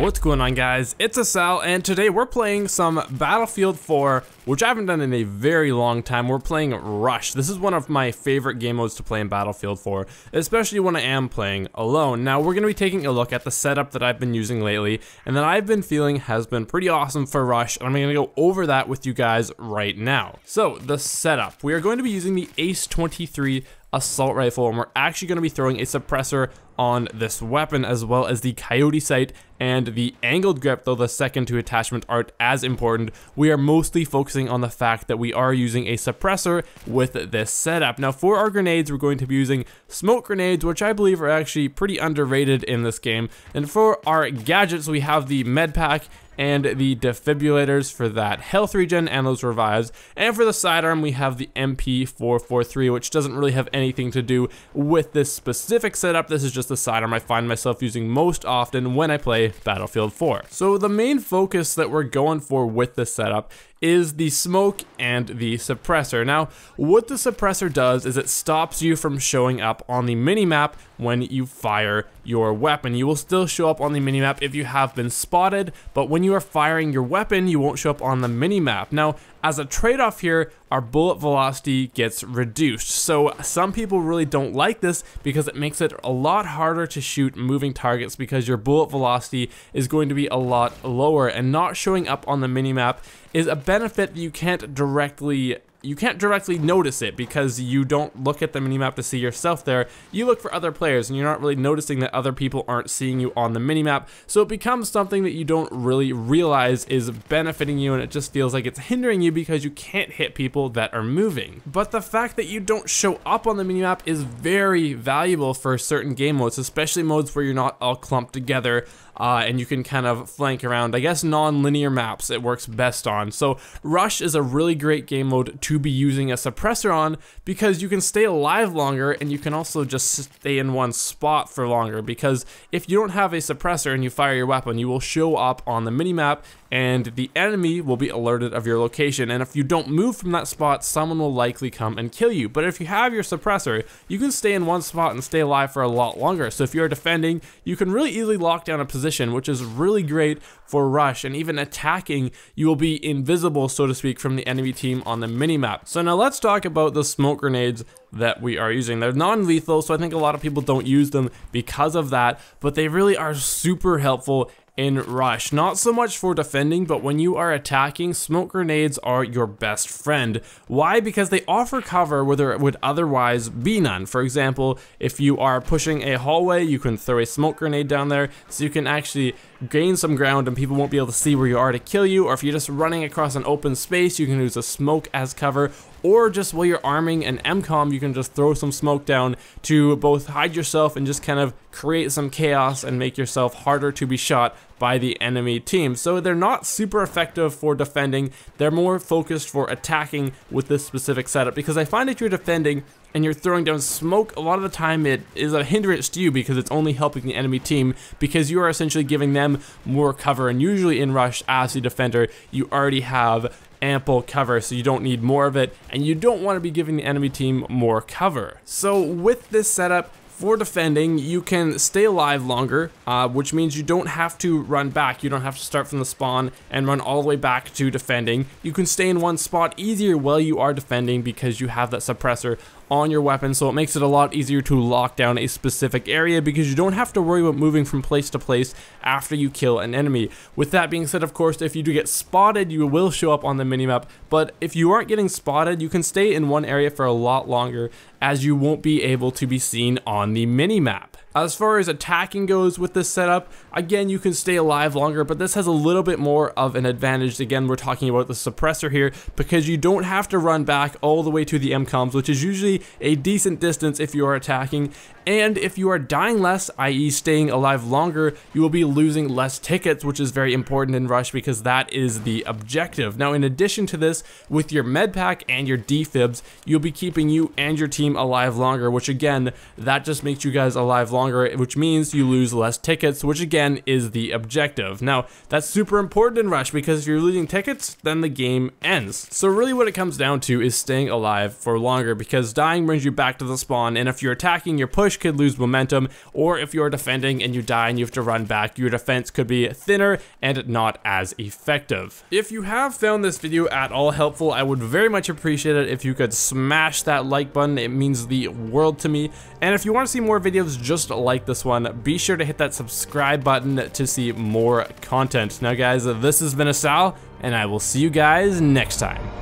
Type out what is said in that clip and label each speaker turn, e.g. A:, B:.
A: What's going on, guys? It's Asal, and today we're playing some Battlefield 4, which I haven't done in a very long time. We're playing Rush. This is one of my favorite game modes to play in Battlefield 4, especially when I am playing alone. Now, we're going to be taking a look at the setup that I've been using lately, and that I've been feeling has been pretty awesome for Rush, and I'm going to go over that with you guys right now. So, the setup. We are going to be using the Ace 23 assault rifle, and we're actually going to be throwing a suppressor on this weapon, as well as the coyote sight and the angled grip, though the second two attachments aren't as important. We are mostly focusing on the fact that we are using a suppressor with this setup. Now, for our grenades, we're going to be using smoke grenades, which I believe are actually pretty underrated in this game. And for our gadgets, we have the med pack and the defibrillators for that health regen and those revives. And for the sidearm, we have the MP443, which doesn't really have anything to do with this specific setup. This is just the sidearm I find myself using most often when I play Battlefield 4. So the main focus that we're going for with this setup is the smoke and the suppressor. Now, what the suppressor does is it stops you from showing up on the minimap when you fire your weapon. You will still show up on the minimap if you have been spotted, but when you are firing your weapon, you won't show up on the minimap. Now, as a trade-off here, our bullet velocity gets reduced. So some people really don't like this because it makes it a lot harder to shoot moving targets because your bullet velocity is going to be a lot lower, and not showing up on the minimap is a benefit that you can't directly notice it because you don't look at the minimap to see yourself there. You look for other players and you're not really noticing that other people aren't seeing you on the minimap, so it becomes something that you don't really realize is benefiting you, and it just feels like it's hindering you because you can't hit people that are moving. But the fact that you don't show up on the minimap is very valuable for certain game modes, especially modes where you're not all clumped together. And you can kind of flank around, I guess, non-linear maps it works best on. So Rush is a really great game mode to be using a suppressor on because you can stay alive longer, and you can also just stay in one spot for longer, because if you don't have a suppressor and you fire your weapon, you will show up on the minimap and the enemy will be alerted of your location, and if you don't move from that spot, someone will likely come and kill you. But if you have your suppressor, you can stay in one spot and stay alive for a lot longer. So if you're defending, you can really easily lock down a position, which is really great for Rush, and even attacking, you will be invisible, so to speak, from the enemy team on the minimap. So now let's talk about the smoke grenades that we are using. They're non-lethal, so I think a lot of people don't use them because of that, but they really are super helpful in Rush. Not so much for defending, but when you are attacking, smoke grenades are your best friend. Why? Because they offer cover where there would otherwise be none. For example, if you are pushing a hallway, you can throw a smoke grenade down there, so you can actually gain some ground and people won't be able to see where you are to kill you. Or if you're just running across an open space, you can use a smoke as cover. Or just while you're arming an MCOM, you can just throw some smoke down to both hide yourself and just kind of create some chaos and make yourself harder to be shot by the enemy team. So they're not super effective for defending, they're more focused for attacking with this specific setup, because I find if you're defending and you're throwing down smoke, a lot of the time it is a hindrance to you because it's only helping the enemy team, because you are essentially giving them more cover, and usually in Rush, as the defender, you already have ample cover, so you don't need more of it, and you don't want to be giving the enemy team more cover. So with this setup, for defending, you can stay alive longer, which means you don't have to run back. You don't have to start from the spawn and run all the way back to defending. You can stay in one spot easier while you are defending because you have that suppressor on your weapon, so it makes it a lot easier to lock down a specific area because you don't have to worry about moving from place to place after you kill an enemy. With that being said, of course, if you do get spotted, you will show up on the minimap, but if you aren't getting spotted, you can stay in one area for a lot longer, as you won't be able to be seen on the minimap. As far as attacking goes with this setup, again, you can stay alive longer, but this has a little bit more of an advantage. Again, we're talking about the suppressor here, because you don't have to run back all the way to the MCOMs, which is usually a decent distance if you are attacking. And if you are dying less, i.e. staying alive longer, you will be losing less tickets, which is very important in Rush because that is the objective. Now, in addition to this, with your med pack and your defibs, you'll be keeping you and your team alive longer, which again, that just makes you guys alive longer, which means you lose less tickets, which again is the objective. Now, that's super important in Rush because if you're losing tickets, then the game ends. So really what it comes down to is staying alive for longer, because dying dying brings you back to the spawn, and if you're attacking, your push could lose momentum, or if you're defending and you die and you have to run back, your defense could be thinner and not as effective. If you have found this video at all helpful, I would very much appreciate it if you could smash that like button. It means the world to me. And if you want to see more videos just like this one, be sure to hit that subscribe button to see more content. Now guys, this has been Asal, and I will see you guys next time.